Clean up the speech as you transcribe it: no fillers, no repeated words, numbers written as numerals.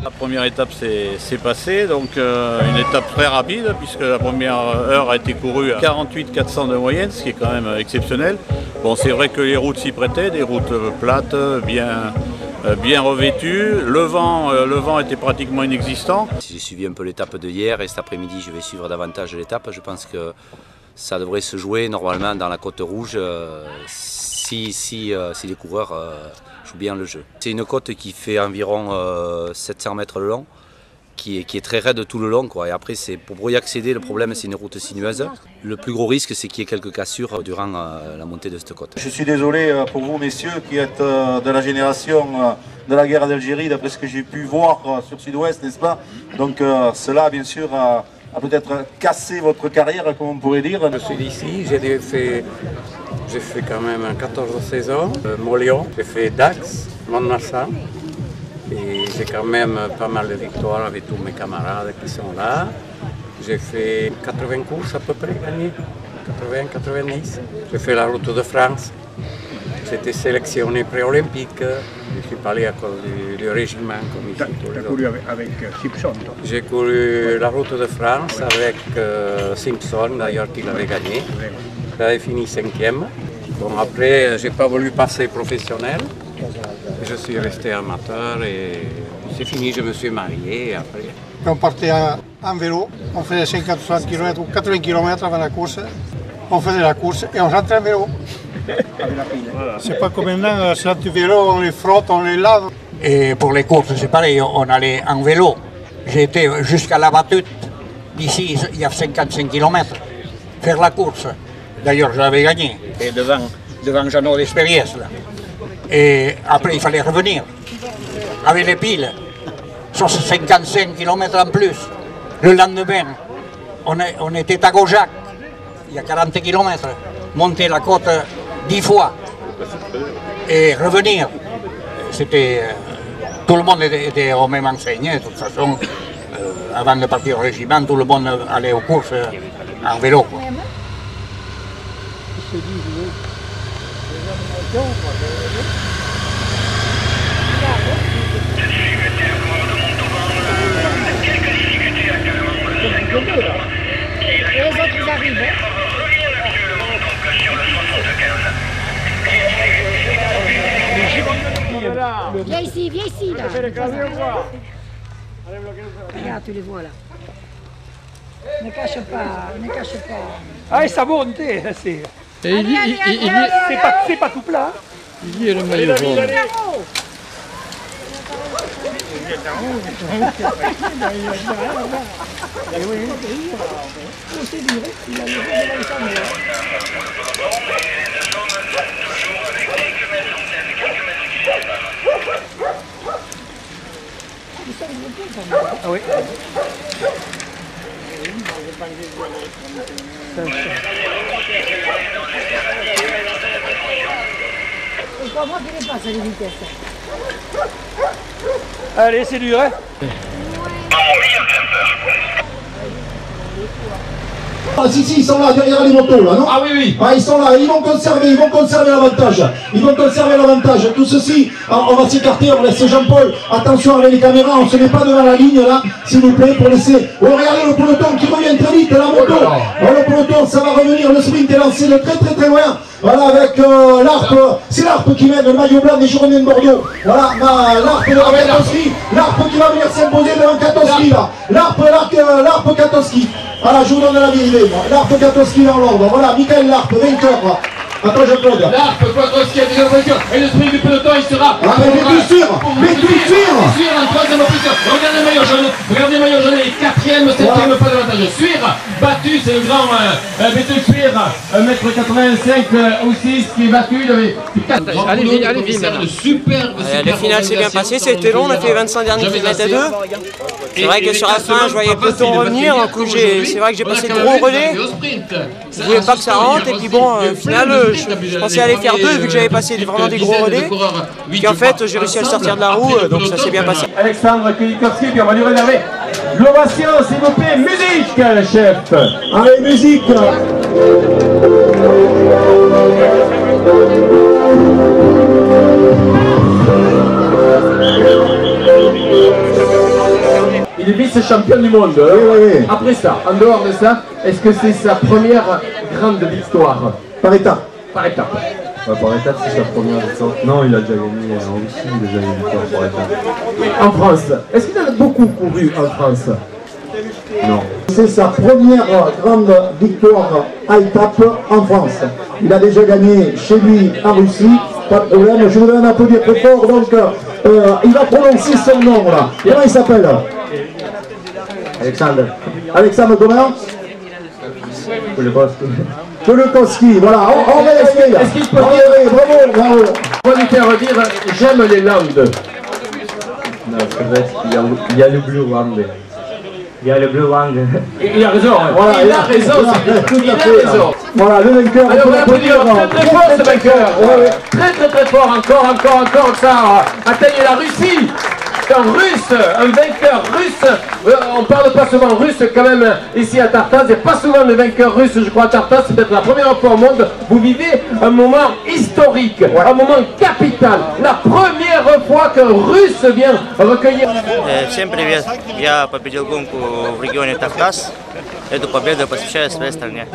La première étape s'est passée, donc une étape très rapide puisque la première heure a été courue à 48 400 de moyenne, ce qui est quand même exceptionnel. Bon, c'est vrai que les routes s'y prêtaient, des routes plates, bien revêtues. Le vent était pratiquement inexistant. J'ai suivi un peu l'étape de hier et cet après-midi je vais suivre davantage l'étape. Je pense que ça devrait se jouer normalement dans la côte rouge si les coureurs jouent bien le jeu. C'est une côte qui fait environ 700 mètres le long, qui est très raide tout le long, quoi. Et après, pour y accéder, le problème c'est une route sinueuse. Le plus gros risque c'est qu'il y ait quelques cassures durant la montée de cette côte. Je suis désolé pour vous messieurs qui êtes de la génération de la guerre d'Algérie, d'après ce que j'ai pu voir sur Sud-Ouest, n'est-ce pas? Donc cela bien sûr a peut-être cassé votre carrière, comme on pourrait dire. Je suis d'ici, j'ai fait quand même 14 saisons, Molion, j'ai fait Dax, Mont-Marsan, et j'ai quand même pas mal de victoires avec tous mes camarades qui sont là. J'ai fait 80 courses à peu près gagnées, 80-90. J'ai fait la route de France, j'étais sélectionné pré-olympique, je suis pas allé à cause du régiment comme ici. Tu as couru avec Simpson, toi? J'ai couru la route de France avec Simpson, d'ailleurs qui l'avait gagné. J'avais fini 5e. Bon, après, j'ai pas voulu passer professionnel. Je suis resté amateur et c'est fini, je me suis marié après. On partait en vélo, on faisait 50-60 km ou 80 km avant la course. On faisait la course et on rentrait en vélo. C'est pas comme maintenant, sur du vélo, on les frotte, on les lave. Et pour les courses, c'est pareil, on allait en vélo. J'ai été jusqu'à la battue, d'ici, il y a 55 km, faire la course. D'ailleurs, je l'avais gagné, et devant Jeannot d'Expérience. Et après, il fallait revenir, avec les piles, sur 55 km en plus. Le lendemain, on était à Gaujac, il y a 40 km, monter la côte 10 fois, et revenir. C'était... tout le monde était au même enseigne, de toute façon, avant de partir au régiment, tout le monde allait aux courses en vélo, quoi. Et les autres arrivent. Viens ici, là. Regarde, tu les vois là. Ne cache pas, ne cache pas. Ah, ça monte, c'est... C'est pas tout plat. Il y a le maillot jaune. Ah oui. C'est pas moi qui les passe à la vitesse. Allez, c'est dur, hein? Ah si, ils sont là, derrière les motos, là, non? Ah oui, oui. Ah, ils sont là, ils vont conserver l'avantage. Ils vont conserver l'avantage. Tout ceci, on va s'écarter, on laisse Jean-Paul. Attention avec les caméras, on ne se met pas devant la ligne, là, s'il vous plaît, pour laisser... Oh, regardez le peloton qui revient très vite, la moto. Oh, le peloton, ça va revenir, le sprint est lancé de très loin. Voilà, avec l'ARP, c'est l'ARP qui mène le maillot blanc des Girondins de Bordeaux. Voilà, l'ARP de Katowski, l'ARP qui va venir s'imposer devant Katowski, là. L'ARP Katowski. Voilà, je vous donne la vérité, moi. L'ARP Katowski dans l'ordre. Voilà, Michael Larp, vainqueur. Attends, j'applaudis. Larp, Katowski a déjà vainqueur. Et le sprint du peloton, il sera. Ah, mais tout sûr. En troisième position. Regardez le maillot jaune. Regardez le maillot jaune. Il est 4e, 7e, pas d'avantage. Suir, battu, c'est le grand Bétel Suir, 1m85 aussi, qui est battu. Allez, vite. Le final s'est bien passé, c'était long, on a fait 25 derniers kilomètres à deux. C'est vrai que sur la fin, je voyais le peloton revenir, un coup c'est vrai que j'ai passé de gros relais. Je voulais pas que ça rentre, et puis bon, au final, je pensais aller faire deux, vu que j'avais passé vraiment des gros relais. Puis en fait, j'ai réussi à le sortir de la roue, donc ça s'est bien passé. Alexandre Kulikowski, puis on va lui réserver l'ovation, s'il vous plaît, musique, chef. Allez, musique. Il est vice-champion du monde. Oui. Après ça, en dehors de ça, est-ce que c'est sa première grande victoire? Par étape. Par étape. Par étape, c'est sa première victoire. Non, il a déjà gagné en Russie, il a déjà gagné une victoire par étape. En France, est-ce qu'il a beaucoup couru en France? Non. C'est sa première grande victoire à étape en France. Il a déjà gagné chez lui en Russie, pas de problème. Je voudrais en applaudir très fort. Donc, il va prononcer son nom là. Comment il s'appelle? Alexandre. Alexandre comment? Kolokowski, voilà. On va essayer. Est-ce qu'il peut dire... Bravo. On va lui faire dire j'aime les Landes. Non, il y a le Blue Wand. Il y a le Blue Wand. Il a raison. Voilà, il a raison. Il a raison. Voilà, le vainqueur. Alors on va applaudir très fort ce vainqueur. Très fort. Encore que ça atteigne la Russie. Un russe, un vainqueur russe. On parle pas souvent russe quand même ici à Tartas. Il n'y a pas souvent de vainqueurs russes, je crois, à Tartas. C'est peut-être la première fois au monde. Vous vivez un moment historique, un moment capital. La première fois qu'un russe vient recueillir. Всем привет. Я победил гонку в регионе Тартас. Эту победу посвящаю своей стране.